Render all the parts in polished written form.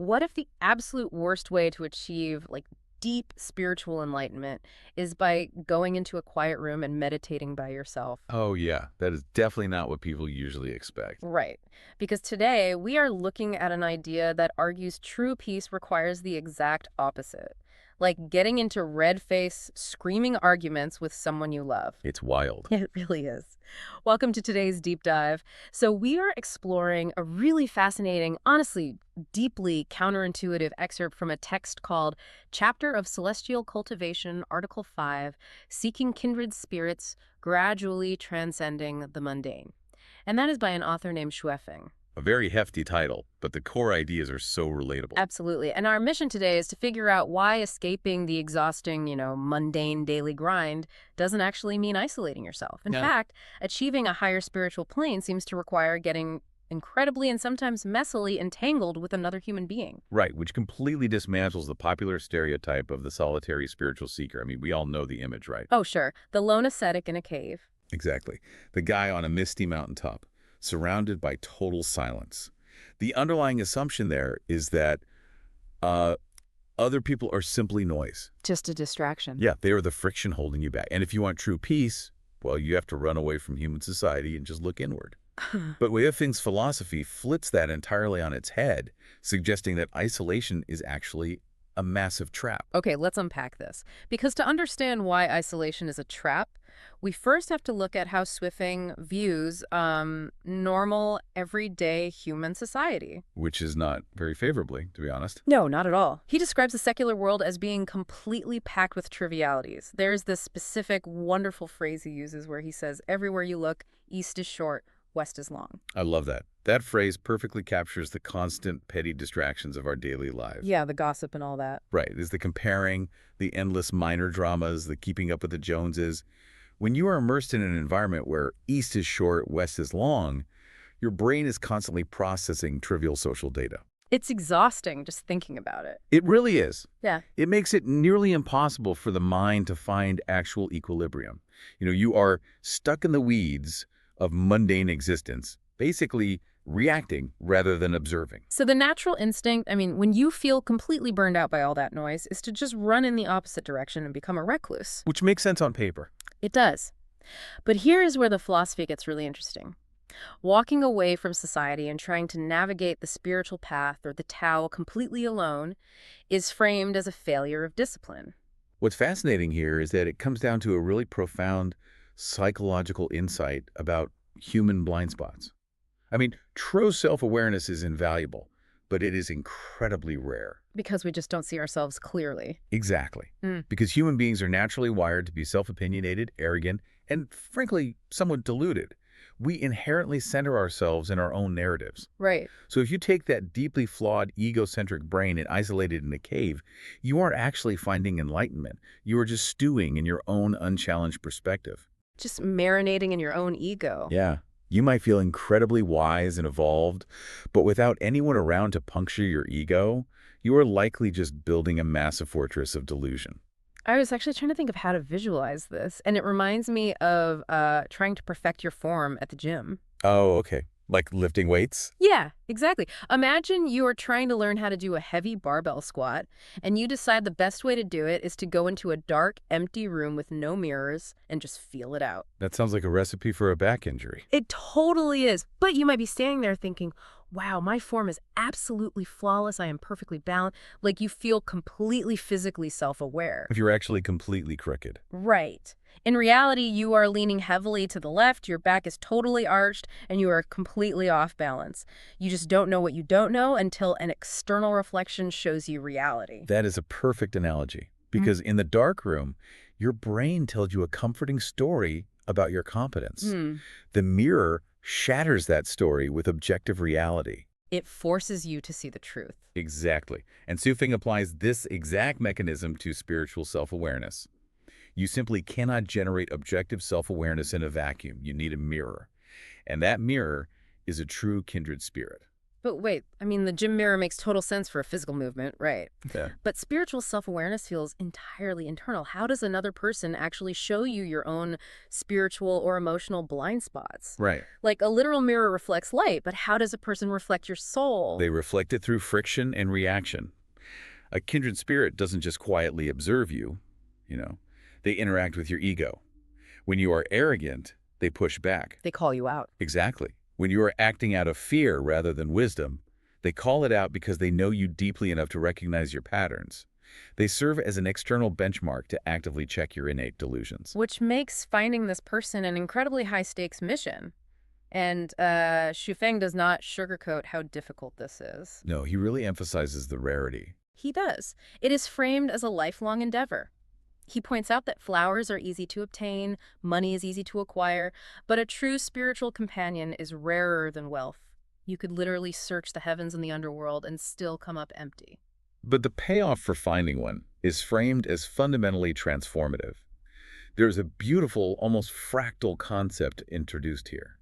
What if the absolute worst way to achieve deep spiritual enlightenment is by going into a quiet room and meditating by yourself? Oh, yeah. That is definitely not what people usually expect. Right. Because today we are looking at an idea that argues true peace requires the exact opposite. Like getting into red face, screaming arguments with someone you love. It's wild. It really is. Welcome to today's deep dive. So, we are exploring a really fascinating, honestly, deeply counterintuitive excerpt from a text called Chapter of Celestial Cultivation, Article 5, Seeking Kindred Spirits, Gradually Transcending the Mundane. And that is by an author named Shuefeng. A very hefty title, but the core ideas are so relatable. Absolutely. And our mission today is to figure out why escaping the exhausting, mundane daily grind doesn't actually mean isolating yourself. In Yeah. fact, achieving a higher spiritual plane seems to require getting incredibly and sometimes messily entangled with another human being. Right, which completely dismantles the popular stereotype of the solitary spiritual seeker. I mean, we all know the image, right? Oh, sure. The lone ascetic in a cave. Exactly. The guy on a misty mountaintop, surrounded by total silence. The underlying assumption there is that uh, other people are simply noise. Just a distraction. Yeah, they are the friction holding you back. And if you want true peace, well, you have to run away from human society and just look inward. But Weifeng's philosophy flips that entirely on its head, suggesting that isolation is actually a massive trap. Okay, let's unpack this. Because to understand why isolation is a trap, we first have to look at how Swiffing views normal, everyday human society. Which is not very favorably, to be honest. No, not at all. He describes the secular world as being completely packed with trivialities. There's this specific, wonderful phrase he uses where he says, everywhere you look, east is short, west is long. I love that. That phrase perfectly captures the constant petty distractions of our daily lives. Yeah, the gossip and all that. Right. There's the comparing, the endless minor dramas, the keeping up with the Joneses. When you are immersed in an environment where east is short, west is long, your brain is constantly processing trivial social data. It's exhausting just thinking about it. It really is. Yeah. It makes it nearly impossible for the mind to find actual equilibrium. You are stuck in the weeds of mundane existence, basically reacting rather than observing. So the natural instinct, when you feel completely burned out by all that noise, is to just run in the opposite direction and become a recluse. Which makes sense on paper. It does. But here is where the philosophy gets really interesting. Walking away from society and trying to navigate the spiritual path or the Tao completely alone is framed as a failure of discipline. What's fascinating here is that it comes down to a really profound psychological insight about human blind spots. I mean, true self-awareness is invaluable, but it is incredibly rare. Because we just don't see ourselves clearly. Exactly. Mm. Because human beings are naturally wired to be self-opinionated, arrogant, and frankly, somewhat deluded. We inherently center ourselves in our own narratives. Right. So if you take that deeply flawed, egocentric brain and isolate it in a cave, you aren't actually finding enlightenment. You are just stewing in your own unchallenged perspective. Just marinating in your own ego. Yeah. You might feel incredibly wise and evolved, but without anyone around to puncture your ego, you are likely just building a massive fortress of delusion. I was actually trying to think of how to visualize this, and it reminds me of trying to perfect your form at the gym. Oh, okay. Like lifting weights? Yeah, exactly. Imagine you are trying to learn how to do a heavy barbell squat, and you decide the best way to do it is to go into a dark, empty room with no mirrors and just feel it out. That sounds like a recipe for a back injury. It totally is. But you might be standing there thinking, wow, my form is absolutely flawless. I am perfectly balanced. Like you feel completely physically self-aware. If you're actually completely crooked. Right. In reality, you are leaning heavily to the left, your back is totally arched, and you are completely off balance. You just don't know what you don't know until an external reflection shows you reality. That is a perfect analogy. Because in the dark room, your brain tells you a comforting story about your competence. The mirror shatters that story with objective reality. It forces you to see the truth. Exactly. And Sufing applies this exact mechanism to spiritual self-awareness. You simply cannot generate objective self-awareness in a vacuum. You need a mirror. And that mirror is a true kindred spirit. But wait, I mean, the gym mirror makes total sense for a physical movement, right? Yeah. But spiritual self-awareness feels entirely internal. How does another person actually show you your own spiritual or emotional blind spots? Right. Like a literal mirror reflects light, but how does a person reflect your soul? They reflect it through friction and reaction. A kindred spirit doesn't just quietly observe you, you know. They interact with your ego. When you are arrogant, they push back. They call you out. Exactly. When you are acting out of fear rather than wisdom, they call it out because they know you deeply enough to recognize your patterns. They serve as an external benchmark to actively check your innate delusions. Which makes finding this person an incredibly high-stakes mission. And Feng does not sugarcoat how difficult this is. No, he really emphasizes the rarity. He does. It is framed as a lifelong endeavor. He points out that flowers are easy to obtain, money is easy to acquire, but a true spiritual companion is rarer than wealth. You could literally search the heavens and the underworld and still come up empty. But the payoff for finding one is framed as fundamentally transformative. There's a beautiful, almost fractal concept introduced here.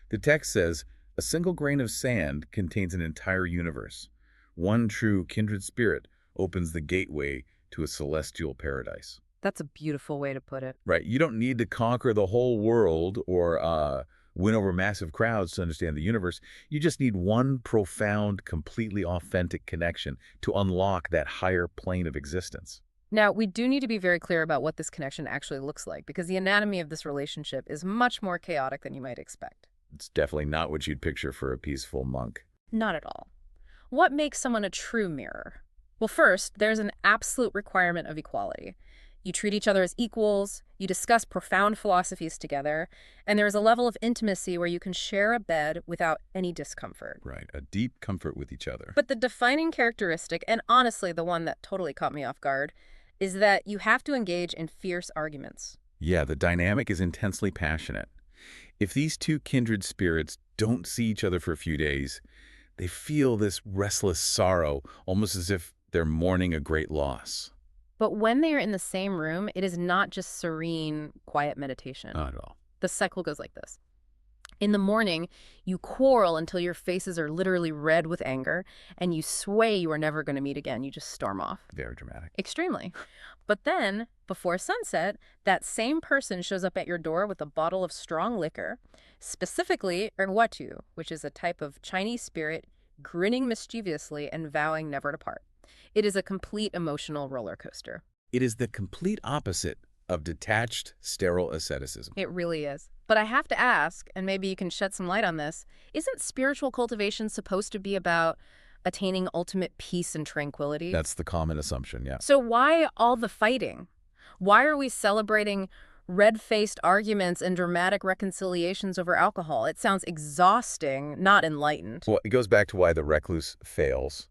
The text says, a single grain of sand contains an entire universe. One true kindred spirit opens the gateway to a celestial paradise. That's a beautiful way to put it. Right. You don't need to conquer the whole world or win over massive crowds to understand the universe. You just need one profound, completely authentic connection to unlock that higher plane of existence. Now, we do need to be very clear about what this connection actually looks like, because the anatomy of this relationship is much more chaotic than you might expect. It's definitely not what you'd picture for a peaceful monk. Not at all. What makes someone a true mirror? Well, first, there's an absolute requirement of equality. You treat each other as equals, you discuss profound philosophies together, and there is a level of intimacy where you can share a bed without any discomfort. Right. A deep comfort with each other. But the defining characteristic, and honestly the one that totally caught me off guard, is that you have to engage in fierce arguments. Yeah, the dynamic is intensely passionate. If these two kindred spirits don't see each other for a few days, they feel this restless sorrow, almost as if they're mourning a great loss. But when they are in the same room, it is not just serene, quiet meditation. Not at all. The cycle goes like this. In the morning, you quarrel until your faces are literally red with anger, and you sway you are never going to meet again. You just storm off. Very dramatic. Extremely. But then, before sunset, that same person shows up at your door with a bottle of strong liquor, specifically erguatu, which is a type of Chinese spirit grinning mischievously and vowing never to part. It is a complete emotional roller coaster. It is the complete opposite of detached, sterile asceticism. It really is. But I have to ask, and maybe you can shed some light on this, isn't spiritual cultivation supposed to be about attaining ultimate peace and tranquility? That's the common assumption, yeah. So why all the fighting? Why are we celebrating red-faced arguments and dramatic reconciliations over alcohol? It sounds exhausting, not enlightened. Well, it goes back to why the recluse fails.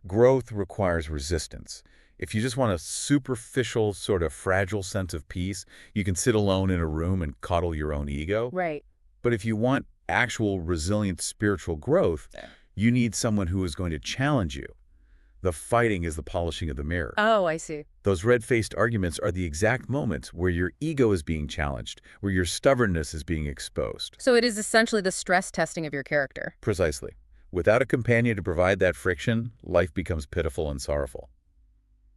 Growth requires resistance. If you just want a superficial, sort of fragile sense of peace, you can sit alone in a room and coddle your own ego. Right. But if you want actual resilient spiritual growth, you need someone who is going to challenge you. The fighting is the polishing of the mirror. Oh, I see. Those red-faced arguments are the exact moments where your ego is being challenged, where your stubbornness is being exposed. So it is essentially the stress testing of your character. Precisely. Without a companion to provide that friction, life becomes pitiful and sorrowful.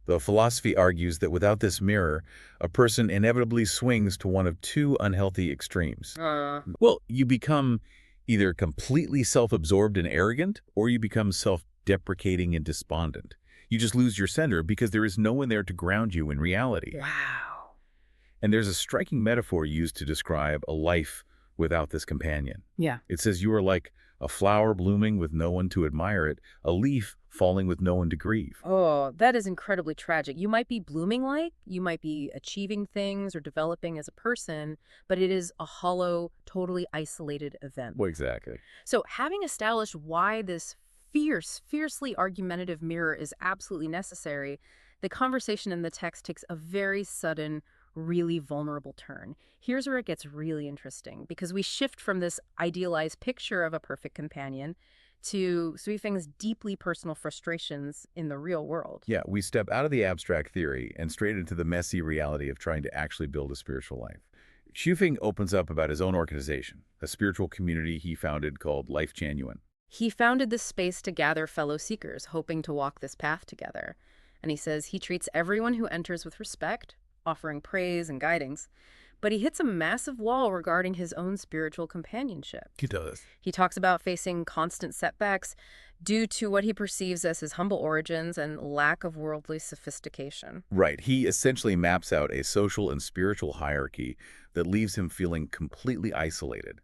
The philosophy argues that without this mirror, a person inevitably swings to one of two unhealthy extremes. Well, you become either completely self-absorbed and arrogant, or you become self-deprecating and despondent. You just lose your center because there is no one there to ground you in reality. Wow. And there's a striking metaphor used to describe a life without this companion. Yeah. It says you are like a flower blooming with no one to admire it, a leaf falling with no one to grieve. Oh, that is incredibly tragic. You might be blooming like, you might be achieving things or developing as a person, but it is a hollow, totally isolated event. Well, exactly. So having established why this fiercely argumentative mirror is absolutely necessary, the conversation in the text takes a very sudden, really vulnerable turn. Here's where it gets really interesting, because we shift from this idealized picture of a perfect companion to Sui Feng's deeply personal frustrations in the real world. Yeah, we step out of the abstract theory and straight into the messy reality of trying to actually build a spiritual life. Xu Feng opens up about his own organization, a spiritual community he founded called Lifechanyuan. He founded this space to gather fellow seekers, hoping to walk this path together. And he says he treats everyone who enters with respect, offering praise and guidance, but he hits a massive wall regarding his own spiritual companionship. He does. He talks about facing constant setbacks due to what he perceives as his humble origins and lack of worldly sophistication. Right. He essentially maps out a social and spiritual hierarchy that leaves him feeling completely isolated.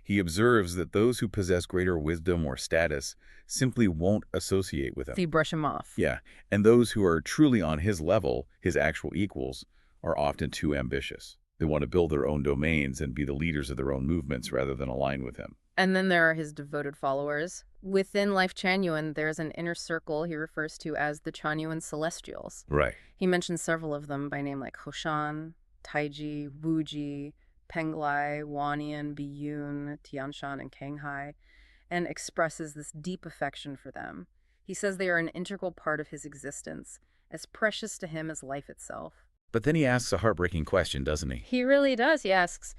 He observes that those who possess greater wisdom or status simply won't associate with him. So you brush him off. Yeah, and those who are truly on his level, his actual equals, are often too ambitious. They want to build their own domains and be the leaders of their own movements rather than align with him. And then there are his devoted followers. Within Lifechanyuan, there's an inner circle he refers to as the Chanyuan Celestials. Right. He mentions several of them by name like Hoshan, Taiji, Wuji, Penglai, Wanian, Biyun, Tianshan, and Kanghai, and expresses this deep affection for them. He says they are an integral part of his existence, as precious to him as life itself. But then he asks a heartbreaking question, doesn't he? He really does. He asks,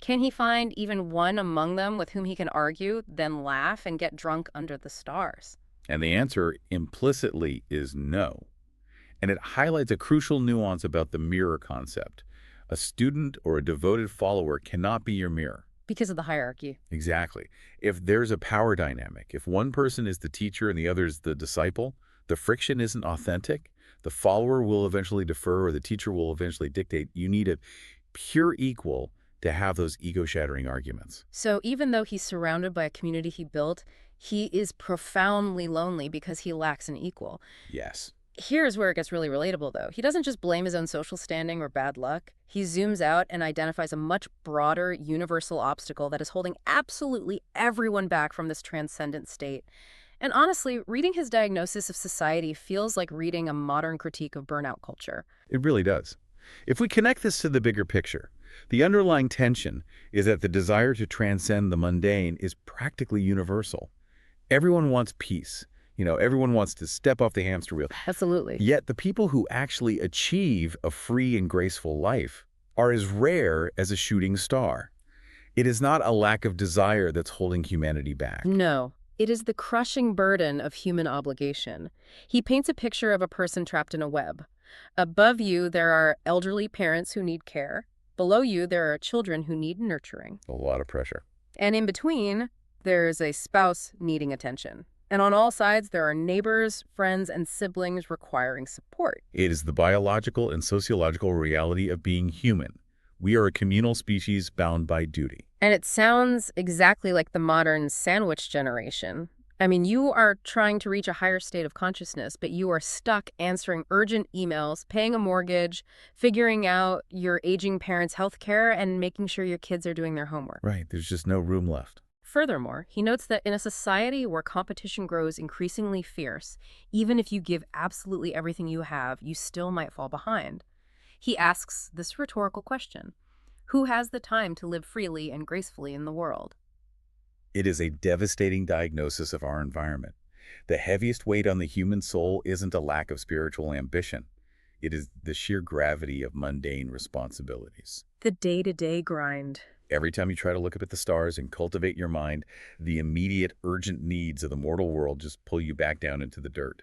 can he find even one among them with whom he can argue, then laugh and get drunk under the stars? And the answer implicitly is no. And it highlights a crucial nuance about the mirror concept. A student or a devoted follower cannot be your mirror. Because of the hierarchy. Exactly. If there's a power dynamic, if one person is the teacher and the other is the disciple, the friction isn't authentic. The follower will eventually defer or the teacher will eventually dictate. You need a pure equal to have those ego-shattering arguments. So even though he's surrounded by a community he built, he is profoundly lonely because he lacks an equal. Yes. Here's where it gets really relatable, though. He doesn't just blame his own social standing or bad luck. He zooms out and identifies a much broader, universal obstacle that is holding absolutely everyone back from this transcendent state. And honestly, reading his diagnosis of society feels like reading a modern critique of burnout culture. It really does. If we connect this to the bigger picture, the underlying tension is that the desire to transcend the mundane is practically universal. Everyone wants peace. Everyone wants to step off the hamster wheel. Absolutely. Yet the people who actually achieve a free and graceful life are as rare as a shooting star. It is not a lack of desire that's holding humanity back. No, it is the crushing burden of human obligation. He paints a picture of a person trapped in a web. Above you, there are elderly parents who need care. Below you, there are children who need nurturing. A lot of pressure. And in between, there's a spouse needing attention. And on all sides, there are neighbors, friends, and siblings requiring support. It is the biological and sociological reality of being human. We are a communal species bound by duty. And it sounds exactly like the modern sandwich generation. I mean, you are trying to reach a higher state of consciousness, but you are stuck answering urgent emails, paying a mortgage, figuring out your aging parents' health care, and making sure your kids are doing their homework. Right, there's just no room left. Furthermore, he notes that in a society where competition grows increasingly fierce, even if you give absolutely everything you have, you still might fall behind. He asks this rhetorical question: who has the time to live freely and gracefully in the world? It is a devastating diagnosis of our environment. The heaviest weight on the human soul isn't a lack of spiritual ambition. It is the sheer gravity of mundane responsibilities. The day-to-day grind. Every time you try to look up at the stars and cultivate your mind, the immediate, urgent needs of the mortal world just pull you back down into the dirt.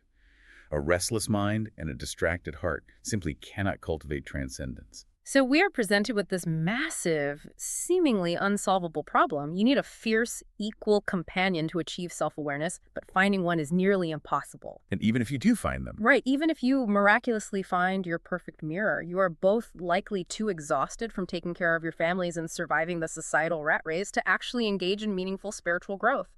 A restless mind and a distracted heart simply cannot cultivate transcendence. So we are presented with this massive, seemingly unsolvable problem. You need a fierce, equal companion to achieve self-awareness, but finding one is nearly impossible. And even if you do find them, Right, even if you miraculously find your perfect mirror, you are both likely too exhausted from taking care of your families and surviving the societal rat race to actually engage in meaningful spiritual growth.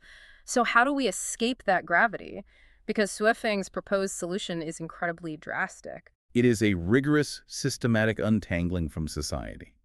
So how do we escape that gravity? Because Suifeng's proposed solution is incredibly drastic. it is a rigorous, systematic untangling from society.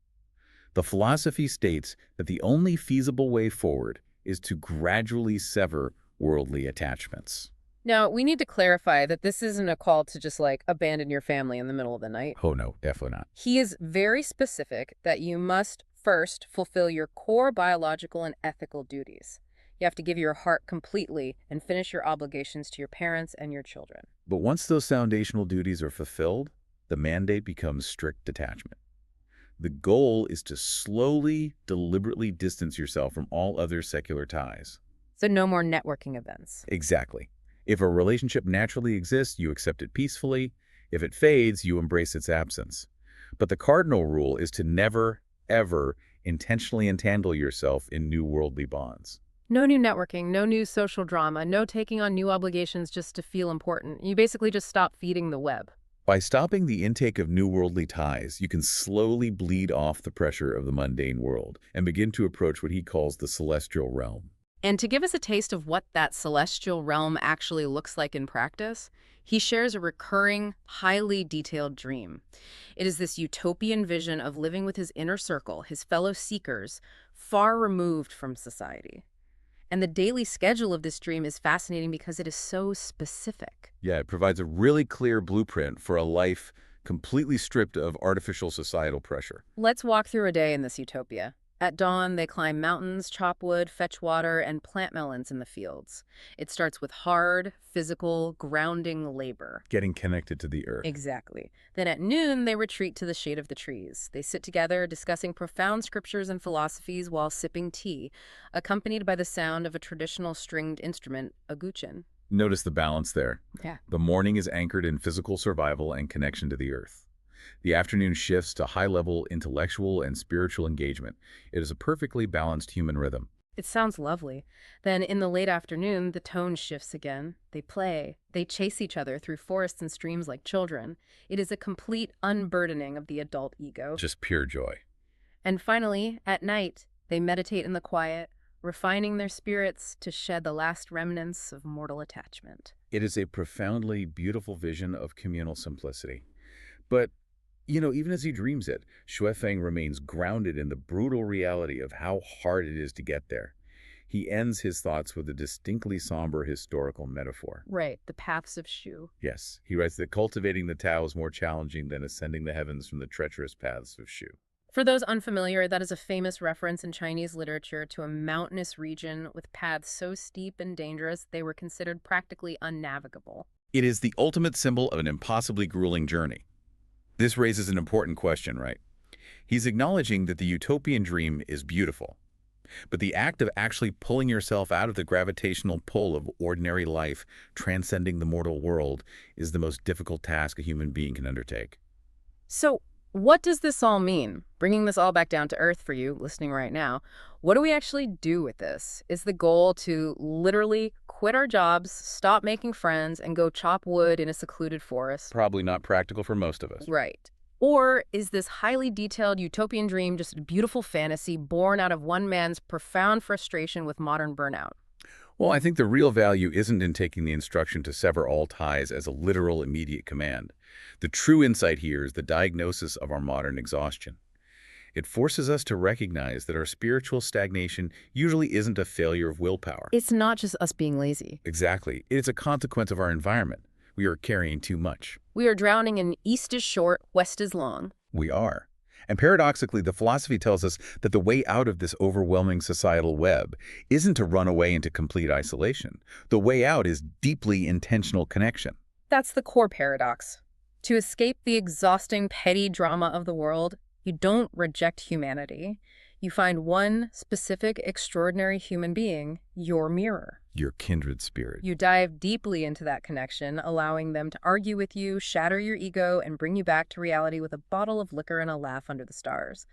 The philosophy states that the only feasible way forward is to gradually sever worldly attachments. Now, we need to clarify that this isn't a call to just abandon your family in the middle of the night. Oh no, definitely not. He is very specific that you must first fulfill your core biological and ethical duties. You have to give your heart completely and finish your obligations to your parents and your children. But once those foundational duties are fulfilled, the mandate becomes strict detachment. The goal is to slowly, deliberately distance yourself from all other secular ties. So no more networking events. Exactly. If a relationship naturally exists, you accept it peacefully. If it fades, you embrace its absence. But the cardinal rule is to never, ever intentionally entangle yourself in new worldly bonds. No new networking, no new social drama, no taking on new obligations just to feel important. You basically just stop feeding the web. By stopping the intake of new worldly ties, you can slowly bleed off the pressure of the mundane world and begin to approach what he calls the celestial realm. And to give us a taste of what that celestial realm actually looks like in practice, he shares a recurring, highly detailed dream. It is this utopian vision of living with his inner circle, his fellow seekers, far removed from society. And the daily schedule of this dream is fascinating because it is so specific. Yeah, it provides a really clear blueprint for a life completely stripped of artificial societal pressure. Let's walk through a day in this utopia. At dawn, they climb mountains, chop wood, fetch water, and plant melons in the fields. It starts with hard, physical, grounding labor. Getting connected to the earth. Exactly. Then at noon, they retreat to the shade of the trees. They sit together, discussing profound scriptures and philosophies while sipping tea, accompanied by the sound of a traditional stringed instrument, a guqin. Notice the balance there. Yeah. The morning is anchored in physical survival and connection to the earth. The afternoon shifts to high-level intellectual and spiritual engagement. It is a perfectly balanced human rhythm. It sounds lovely. Then in the late afternoon, the tone shifts again. They play. They chase each other through forests and streams like children. It is a complete unburdening of the adult ego. Just pure joy. And finally, at night, they meditate in the quiet, refining their spirits to shed the last remnants of mortal attachment. It is a profoundly beautiful vision of communal simplicity. But even as he dreams it, Xuefeng remains grounded in the brutal reality of how hard it is to get there. He ends his thoughts with a distinctly somber historical metaphor. Right, the paths of Shu. Yes, he writes that cultivating the Tao is more challenging than ascending the heavens from the treacherous paths of Shu. For those unfamiliar, that is a famous reference in Chinese literature to a mountainous region with paths so steep and dangerous they were considered practically unnavigable. It is the ultimate symbol of an impossibly grueling journey. This raises an important question, right? He's acknowledging that the utopian dream is beautiful, but the act of actually pulling yourself out of the gravitational pull of ordinary life, transcending the mortal world, is the most difficult task a human being can undertake. So, what does this all mean? Bringing this all back down to earth for you, listening right now, what do we actually do with this? Is the goal to literally quit our jobs, stop making friends, and go chop wood in a secluded forest? Probably not practical for most of us. Right. Or is this highly detailed utopian dream just a beautiful fantasy born out of one man's profound frustration with modern burnout? Well, I think the real value isn't in taking the instruction to sever all ties as a literal immediate command. The true insight here is the diagnosis of our modern exhaustion. It forces us to recognize that our spiritual stagnation usually isn't a failure of willpower. It's not just us being lazy. Exactly. It's a consequence of our environment. We are carrying too much. We are drowning in east is short, west is long. We are. And paradoxically, the philosophy tells us that the way out of this overwhelming societal web isn't to run away into complete isolation. The way out is deeply intentional connection. That's the core paradox. To escape the exhausting, petty drama of the world, you don't reject humanity. You find one specific, extraordinary human being, your mirror. Your kindred spirit. You dive deeply into that connection, allowing them to argue with you, shatter your ego, and bring you back to reality with a bottle of liquor and a laugh under the stars.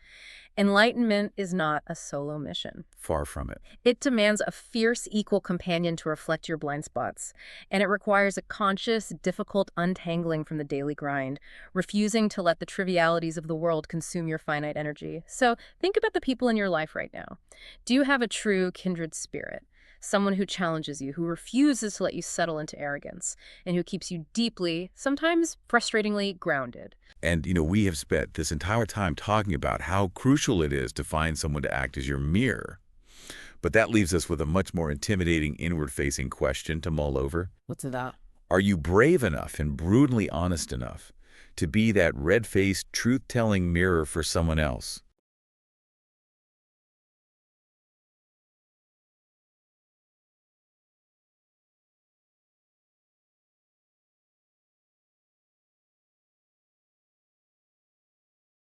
Enlightenment is not a solo mission. Far from it. It demands a fierce, equal companion to reflect your blind spots, and it requires a conscious, difficult untangling from the daily grind, refusing to let the trivialities of the world consume your finite energy. So think about the people in your life right now. Do you have a true kindred spirit? Someone who challenges you, who refuses to let you settle into arrogance, and who keeps you deeply, sometimes frustratingly, grounded. And, we have spent this entire time talking about how crucial it is to find someone to act as your mirror. But that leaves us with a much more intimidating inward-facing question to mull over. What's that? Are you brave enough and brutally honest enough to be that red-faced, truth-telling mirror for someone else?